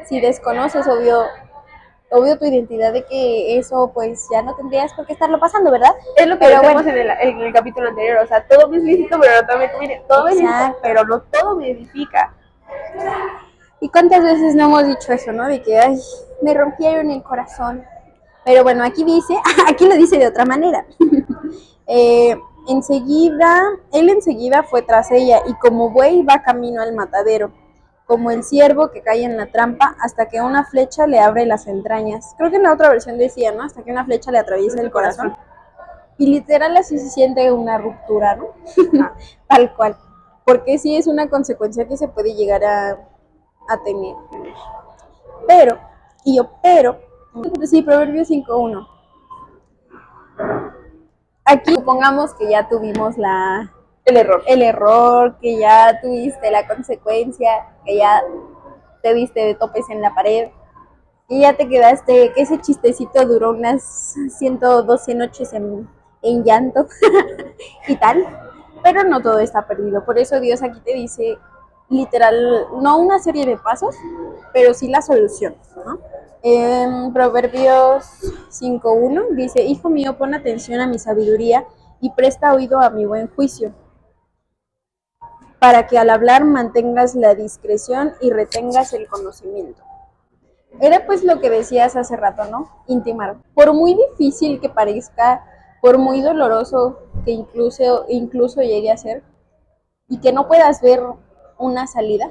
si desconoces, obvio tu identidad, de que eso pues ya no tendrías por qué estarlo pasando, ¿verdad? es lo que decíamos en el capítulo anterior, o sea, todo me es lícito, pero no todo me conviene, todo me es lícito, pero no todo me edifica. ¿Y cuántas veces no hemos dicho eso, no? De que, ay, me rompieron el corazón. Pero bueno, aquí aquí lo dice de otra manera. Él enseguida fue tras ella y como buey va camino al matadero, como el ciervo que cae en la trampa hasta que una flecha le abre las entrañas. Creo que en la otra versión decía, ¿no? Hasta que una flecha le atraviesa el corazón. Y literal así se siente una ruptura, ¿no? Tal cual. Porque sí es una consecuencia que se puede llegar a tener. Pero, sí, Proverbios 5:1. Aquí supongamos que ya tuvimos el error, que ya tuviste la consecuencia, que ya te diste de topes en la pared y ya te quedaste, que ese chistecito duró unas 112 noches en llanto y tal, pero no todo está perdido. Por eso Dios aquí te dice, literal, no una serie de pasos, pero sí la solución, ¿no? En Proverbios 5:1 dice, hijo mío, pon atención a mi sabiduría y presta oído a mi buen juicio, para que al hablar mantengas la discreción y retengas el conocimiento. Era pues lo que decías hace rato, ¿no? Intimar. Por muy difícil que parezca, por muy doloroso que incluso llegue a ser, y que no puedas ver una salida,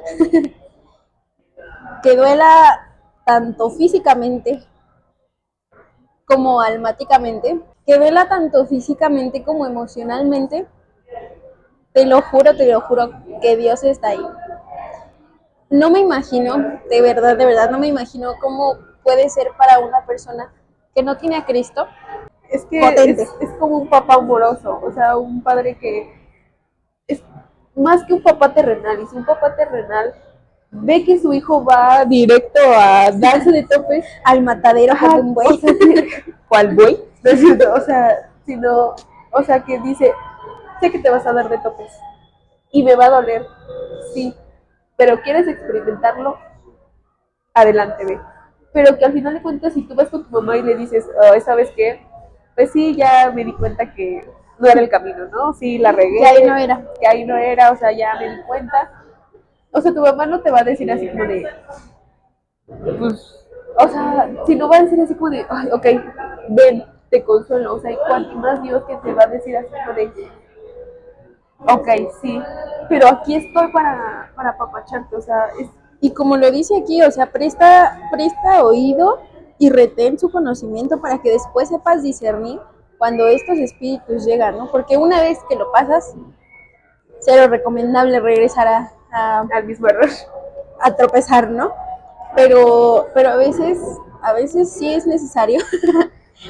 que duela tanto físicamente como almáticamente, que duela tanto físicamente como emocionalmente, te lo juro que Dios está ahí. No me imagino, de verdad, no me imagino cómo puede ser para una persona que no tiene a Cristo Es que potente. es como un papá amoroso, o sea, un padre que es más que un papá terrenal. Y si un papá terrenal ve que su hijo va directo a darse de topes, Al matadero como un o buey. sea, ¿cuál buey? No es cierto, o sea, sino, o sea, que dice, sé que te vas a dar de topes y me va a doler, sí, pero quieres experimentarlo, adelante, ve. Pero que al final de cuentas, si tú vas con tu mamá y le dices, oh, ¿sabes qué? Pues sí, ya me di cuenta que no era el camino, ¿no? Sí, la regué, Que ahí no era. que ahí no era, o sea, ya me di cuenta. O sea, tu mamá no te va a decir así como de, pues, o sea, si no va a decir así como de, ay, ok, ven, te consuelo, o sea, y cuanto más Dios que te va a decir así como de, ok, sí, pero aquí estoy para apapacharte, o sea, es, Y como lo dice aquí, o sea, presta oído y retén su conocimiento para que después sepas discernir cuando estos espíritus llegan, ¿no? Porque una vez que lo pasas, cero recomendable regresar al mismo error. a tropezar, ¿no? Pero a veces sí es necesario.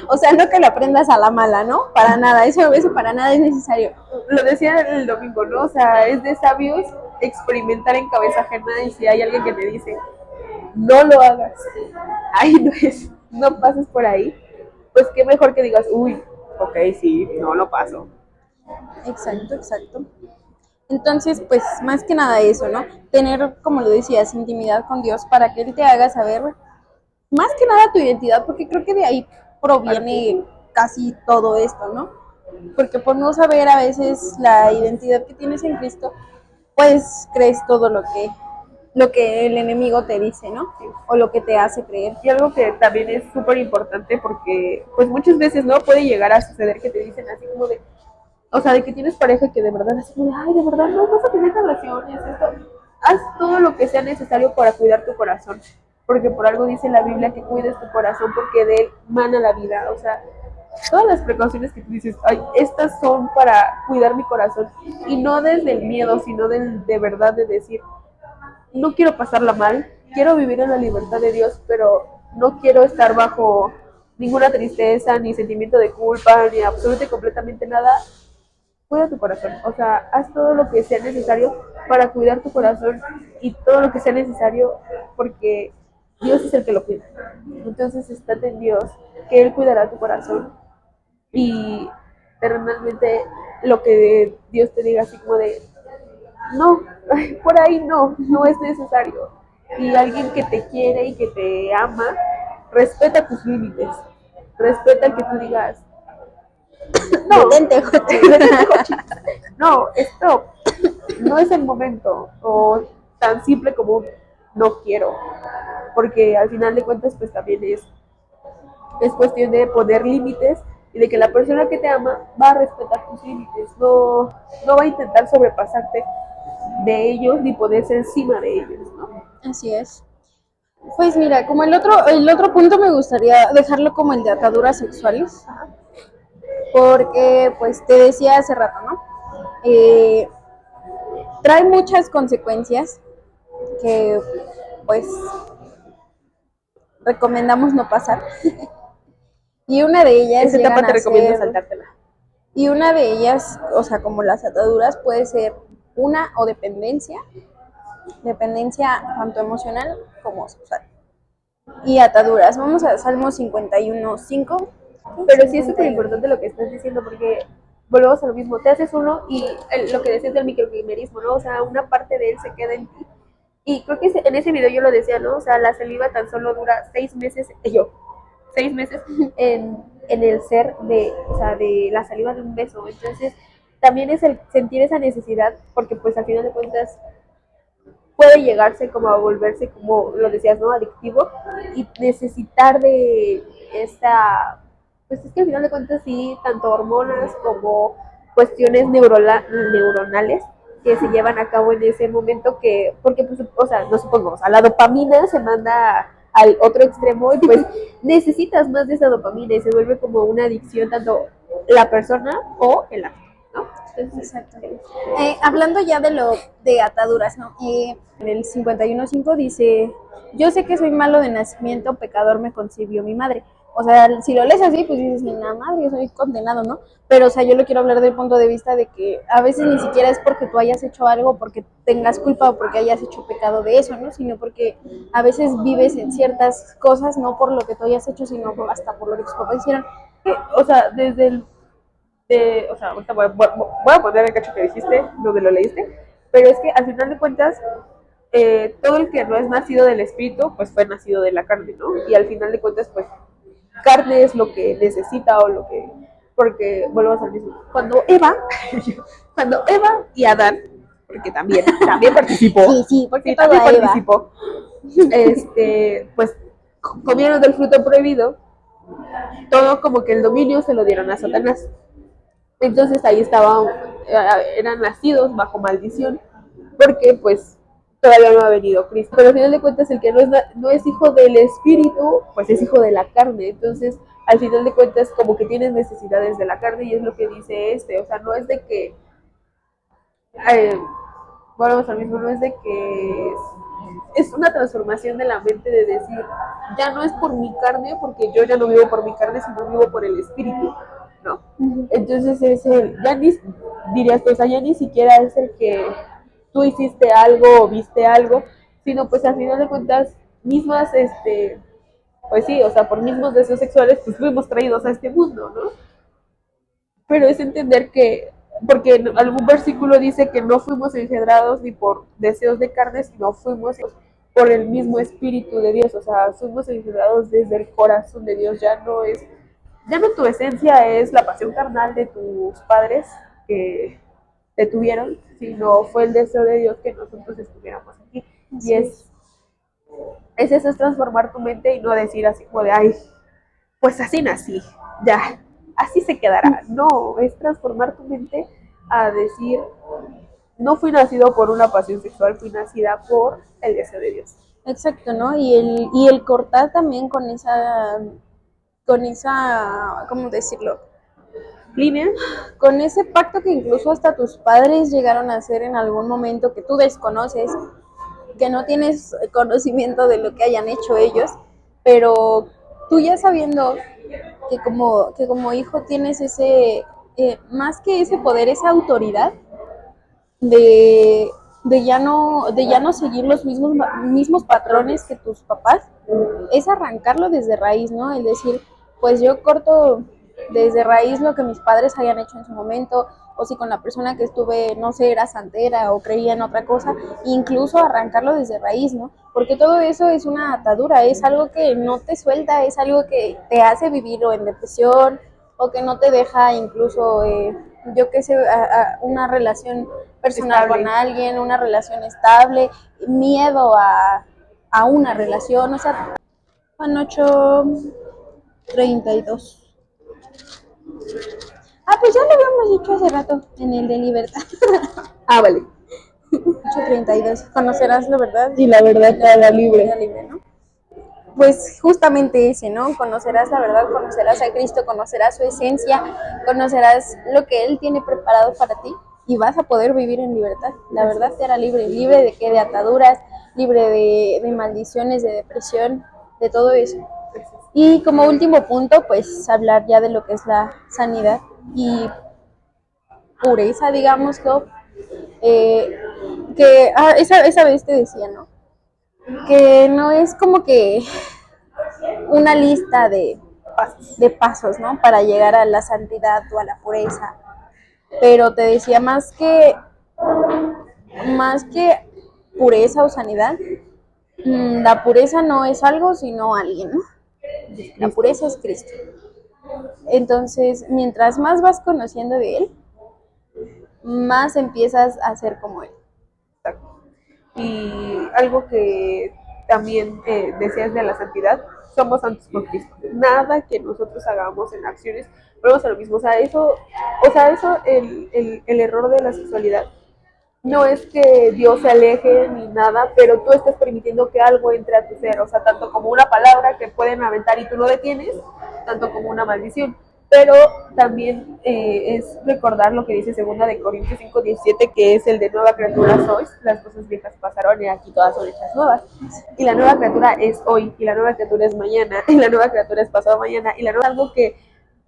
O sea, no que lo aprendas a la mala, ¿no? Para nada, eso para nada es necesario. Lo decía el domingo, ¿no? O sea, es de sabios experimentar en cabeza ajena y si hay alguien que te dice, no lo hagas, ahí no es, no pases por ahí, pues qué mejor que digas, uy, ok, sí, no lo paso. Exacto, exacto. Entonces, pues más que nada eso, ¿no? Tener, como lo decías, intimidad con Dios para que Él te haga saber más que nada tu identidad, porque creo que de ahí proviene casi todo esto, ¿no? Porque por no saber a veces la identidad que tienes en Cristo, pues crees todo lo que el enemigo te dice, ¿no? O lo que te hace creer. Y algo que también es súper importante porque, pues muchas veces, ¿no? Puede llegar a suceder que te dicen así como de, o sea, de que tienes pareja que de verdad así como de, ay, de verdad no vas a tener relaciones, esto. Haz todo lo que sea necesario para cuidar tu corazón, porque por algo dice la Biblia que cuides tu corazón porque de él mana la vida, o sea, todas las precauciones que tú dices, ay, estas son para cuidar mi corazón, y no desde el miedo, sino de verdad de decir, no quiero pasarla mal, quiero vivir en la libertad de Dios, pero no quiero estar bajo ninguna tristeza, ni sentimiento de culpa, ni absolutamente completamente nada. Cuida tu corazón, o sea, haz todo lo que sea necesario para cuidar tu corazón y todo lo que sea necesario porque Dios es el que lo cuida. Entonces estate en Dios, que Él cuidará tu corazón y realmente lo que Dios te diga así como de, no, por ahí no, no es necesario. Y alguien que te quiere y que te ama, respeta tus límites, respeta el que tú digas, no, Detente, Jochi. no, stop, no es el momento, o tan simple como no quiero, porque al final de cuentas pues también es cuestión de poner límites y de que la persona que te ama va a respetar tus límites, no, no va a intentar sobrepasarte de ellos ni ponerse encima de ellos, ¿no? Así es. Pues mira, como el otro punto me gustaría dejarlo como el de ataduras sexuales, porque pues te decía hace rato, ¿no? Eh, trae muchas consecuencias que pues recomendamos no pasar. Y una de ellas Esa etapa llegan te a recomiendo ser, saltártela. y una de ellas, o sea, como las ataduras, puede ser una o dependencia tanto emocional como sexual. Y ataduras, vamos a Salmo 51:5. Pero sí es súper importante lo que estás diciendo porque volvemos a lo mismo, te haces uno y lo que decías del microquimerismo, ¿no? O sea, una parte de él se queda en ti. Y creo que en ese video yo lo decía, ¿no? O sea, la saliva tan solo dura 6 meses, 6 meses en el ser de, o sea, de la saliva de un beso. Entonces, también es el sentir esa necesidad, porque pues al final de cuentas puede llegarse como a volverse, como lo decías, ¿no? Adictivo y necesitar de esta, pues es que al final de cuentas sí, tanto hormonas como cuestiones neuronales que se llevan a cabo en ese momento que, porque pues, o sea, no supongamos, o sea, la dopamina se manda al otro extremo y pues necesitas más de esa dopamina y se vuelve como una adicción tanto la persona o el acto, ¿no? Entonces, Exacto. Hablando ya de lo de ataduras, ¿no? En el 51.5 dice, yo sé que soy malo de nacimiento, pecador me concibió mi madre. O sea, si lo lees así, pues dices, la madre, yo soy condenado, ¿no? Pero, o sea, yo lo quiero hablar del punto de vista de que a veces ni siquiera es porque tú hayas hecho algo, porque tengas culpa o porque hayas hecho pecado de eso, ¿no? Sino porque a veces vives en ciertas cosas, no por lo que tú hayas hecho, sino hasta por lo que tus papás hicieron. o sea, desde el o sea, ahorita voy a poner el cacho que dijiste, donde lo leíste, pero es que al final de cuentas, todo el que no es nacido del espíritu, pues fue nacido de la carne, ¿no? Y al final de cuentas, pues carne es lo que necesita o lo que, porque volvemos al mismo. Cuando Eva y Adán, porque también participó, Sí, porque sí, todo también Eva. participó, pues comieron del fruto prohibido, todo como que el dominio se lo dieron a Satanás. Entonces ahí eran nacidos bajo maldición, porque pues todavía no ha venido Cristo. Pero al final de cuentas el que no es hijo del espíritu, pues es hijo de la carne. Entonces al final de cuentas como que tienes necesidades de la carne y es lo que dice o sea, no es de que, bueno, al mismo, no es de que es una transformación de la mente de decir, ya no es por mi carne, porque yo ya no vivo por mi carne, sino vivo por el espíritu, ¿no? Entonces ya ni, dirías tú, o sea, ya ni siquiera es el que tú hiciste algo o viste algo, sino pues al final de cuentas, mismas, pues sí, o sea, por mismos deseos sexuales, pues fuimos traídos a este mundo, ¿no? Pero es entender que, porque en algún versículo dice que no fuimos engendrados ni por deseos de carne, sino fuimos por el mismo Espíritu de Dios, o sea, fuimos engendrados desde el corazón de Dios, ya no tu esencia es la pasión carnal de tus padres que te tuvieron, sino fue el deseo de Dios que nosotros estuviéramos aquí. Y eso es transformar tu mente y no decir así como de, ay, pues así nací, ya, así se quedará. No, es transformar tu mente a decir, no fui nacido por una pasión sexual, fui nacida por el deseo de Dios. Exacto, ¿no? Y el cortar también con esa, ¿cómo decirlo? Línea, Con ese pacto que incluso hasta tus padres llegaron a hacer en algún momento que tú desconoces, que no tienes conocimiento de lo que hayan hecho ellos, pero tú ya sabiendo que como hijo tienes más que ese poder, esa autoridad de, de ya no seguir los mismos patrones que tus papás, es arrancarlo desde raíz, ¿no? El decir, pues yo corto desde raíz lo que mis padres hayan hecho en su momento, o si con la persona que estuve, no sé, era santera o creía en otra cosa, incluso arrancarlo desde raíz, ¿no? Porque todo eso es una atadura, es algo que no te suelta, es algo que te hace vivir o en depresión, o que no te deja incluso, yo qué sé, una relación personal estable. con alguien, una relación estable, miedo a una relación, o sea, van 8:32. Pues ya lo habíamos dicho hace rato en el de libertad. Vale. 8:32. Conocerás la verdad Y la verdad te hará libre. ¿no? Pues justamente ese, ¿no? Conocerás la verdad, conocerás a Cristo, conocerás su esencia, conocerás lo que Él tiene preparado para ti y vas a poder vivir en libertad. La verdad te hará libre, libre de qué, de ataduras, libre de maldiciones, de depresión, de todo eso. Y como último punto, pues hablar ya de lo que es la sanidad y pureza, digámoslo, que esa vez te decía, ¿no? Que no es como que una lista de pasos, ¿no? Para llegar a la santidad o a la pureza. pero te decía más que pureza o sanidad, la pureza no es algo, sino alguien, ¿no? La pureza es Cristo. Entonces, mientras más vas conociendo de Él, más empiezas a ser como Él. Y algo que también decías de la santidad, somos santos por Cristo. Nada que nosotros hagamos en acciones, volvemos a lo mismo. El error de la sexualidad no es que Dios se aleje ni nada, pero tú estás permitiendo que algo entre a tu ser, o sea, tanto como una palabra que pueden aventar y tú lo detienes, tanto como una maldición. Pero también es recordar lo que dice 2 Corintios 5:17, que es el de nueva criatura sois, las cosas viejas pasaron y aquí todas son hechas nuevas. Y la nueva criatura es hoy, y la nueva criatura es mañana, y la nueva criatura es pasado mañana, y la nueva es algo que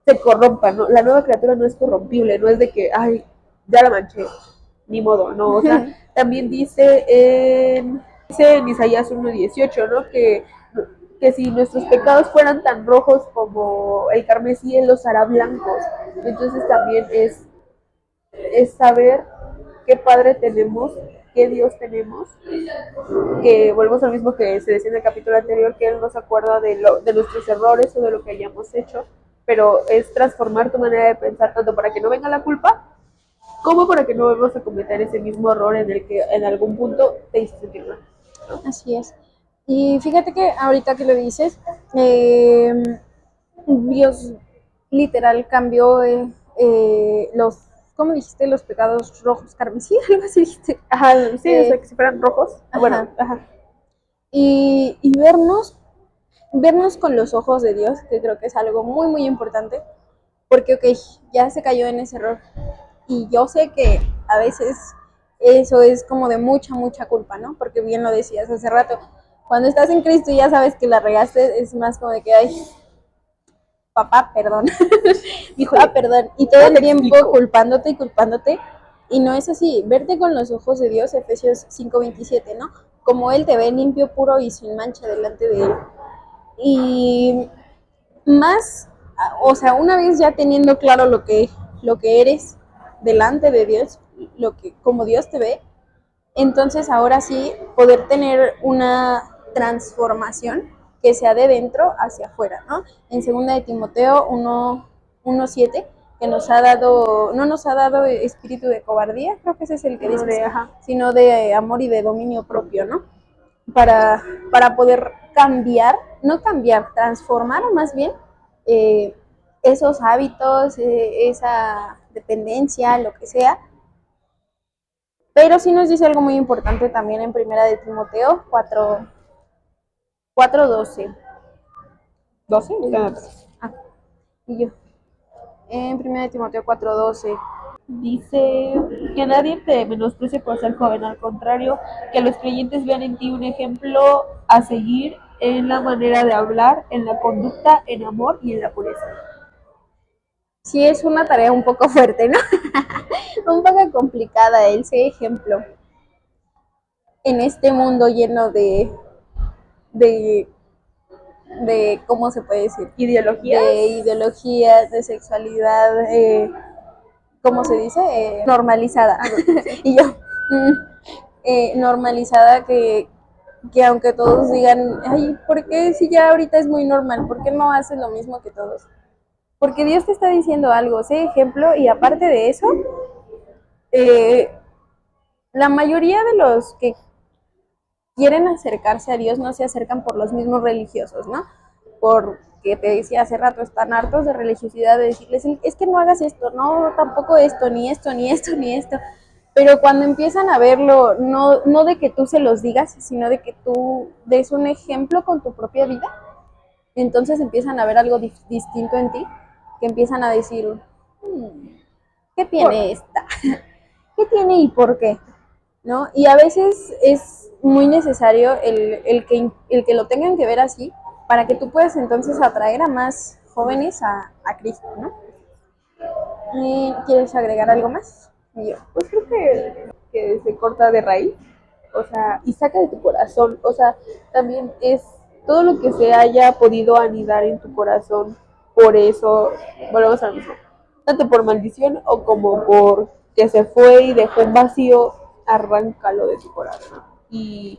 se corrompa, ¿no? La nueva criatura no es corrompible, no es de que, ay, ya la manché, ni modo, ¿no? O sea, también dice en Isaías 1:18, ¿no? Que si nuestros pecados fueran tan rojos como el carmesí, Él los hará blancos. Entonces también es saber qué Padre tenemos, qué Dios tenemos, que volvemos al mismo que se decía en el capítulo anterior, que Él no se acuerda de nuestros errores o de lo que hayamos hecho, pero es transformar tu manera de pensar tanto para que no venga la culpa, como para que no volvamos a cometer ese mismo error en el que en algún punto te hiciste sentir mal. Así es. Y fíjate que ahorita que lo dices, Dios literal cambió ¿cómo dijiste? Los pecados rojos carmesí, algo así dijiste. Ajá, sí, o sea, que si fueran rojos. Ajá. Bueno, ajá. Y vernos con los ojos de Dios, que creo que es algo muy, muy importante, porque, ok, ya se cayó en ese error. Y yo sé que a veces eso es como de mucha, mucha culpa, ¿no? Porque bien lo decías hace rato, cuando estás en Cristo y ya sabes que la regaste, es más como de que, ay, papá, perdón, Híjole, perdón, y todo el tiempo explico? culpándote, y no es así, verte con los ojos de Dios, Efesios 5:27, ¿no? Como Él te ve limpio, puro y sin mancha delante de Él. Y más, o sea, una vez ya teniendo claro lo que eres delante de Dios, como Dios te ve, entonces ahora sí poder tener una transformación que sea de dentro hacia afuera, ¿no? En 2 Timoteo 1:7, que no nos ha dado espíritu de cobardía, creo que ese es el que dice, sino de amor y de dominio propio, ¿no? Para poder no cambiar, transformar más bien esos hábitos, esa dependencia, lo que sea. Pero sí nos dice algo muy importante también en 1 Timoteo 4:12. 12, Ah, y yo. En 1 Timoteo 4:12. dice que nadie te menosprecie por ser joven, al contrario, que los creyentes vean en ti un ejemplo a seguir en la manera de hablar, en la conducta, en amor y en la pureza. Sí es una tarea un poco fuerte, ¿no? Un poco complicada el ser ejemplo en este mundo lleno de, ¿cómo se puede decir? ¿Ideologías? De ideologías, de sexualidad, ¿cómo se dice? Normalizada. Y yo, normalizada que aunque todos digan, ay, ¿por qué si ya ahorita es muy normal? ¿Por qué no haces lo mismo que todos? Porque Dios te está diciendo algo, sé ejemplo, y aparte de eso, eh, la mayoría de los que quieren acercarse a Dios no se acercan por los mismos religiosos, ¿no? Porque te decía hace rato, están hartos de religiosidad, de decirles, es que no hagas esto, no, tampoco esto, ni esto, ni esto, ni esto. Pero cuando empiezan a verlo, no de que tú se los digas, sino de que tú des un ejemplo con tu propia vida, entonces empiezan a ver algo distinto en ti, que empiezan a decir, ¿qué tiene esta? ¿Qué tiene y por qué? ¿No? Y a veces es muy necesario el que lo tengan que ver así para que tú puedas entonces atraer a más jóvenes a Cristo, ¿no? ¿Y quieres agregar algo más? Y yo, Pues creo que se corta de raíz, o sea, y saca de tu corazón, o sea, también es todo lo que se haya podido anidar en tu corazón, por eso, volvemos al mismo. tanto por maldición o como por que se fue y dejó un vacío, arráncalo de tu corazón. Y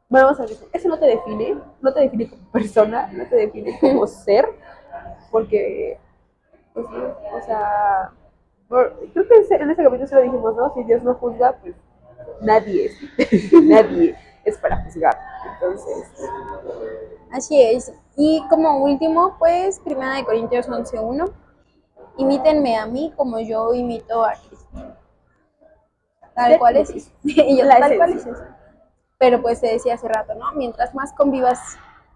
vamos a ver, eso no te define como persona, no te define como ser, porque, pues, no, o sea, creo que en ese capítulo se lo dijimos, ¿no? Si Dios no juzga, pues nadie es, nadie es para juzgar. Entonces, Así es. Y como último, pues, 1 Corintios 11:1, imítenme a mí como yo imito a Cristo. Tal sé cual como es Cristo, eso. Y yo, la tal cual es esencia, eso. Pero pues te decía hace rato, ¿no? Mientras más convivas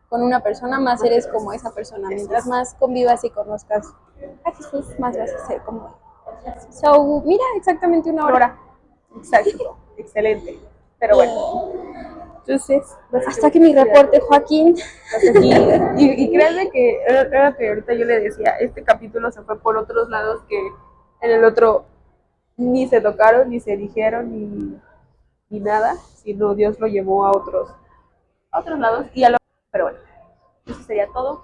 con una persona, más eres como esa persona. eso Mientras es. más convivas y conozcas a Jesús, más vas a ser como él. So, mira, exactamente una hora. Ahora, exacto, excelente. Pero bueno, entonces, Hasta que mi reporte, Joaquín. y créanme que era que ahorita yo le decía, este capítulo se fue por otros lados que en el otro ni se tocaron, ni se dijeron, ni nada, sino Dios lo llevó a otros lados y a lo... Pero bueno, eso sería todo.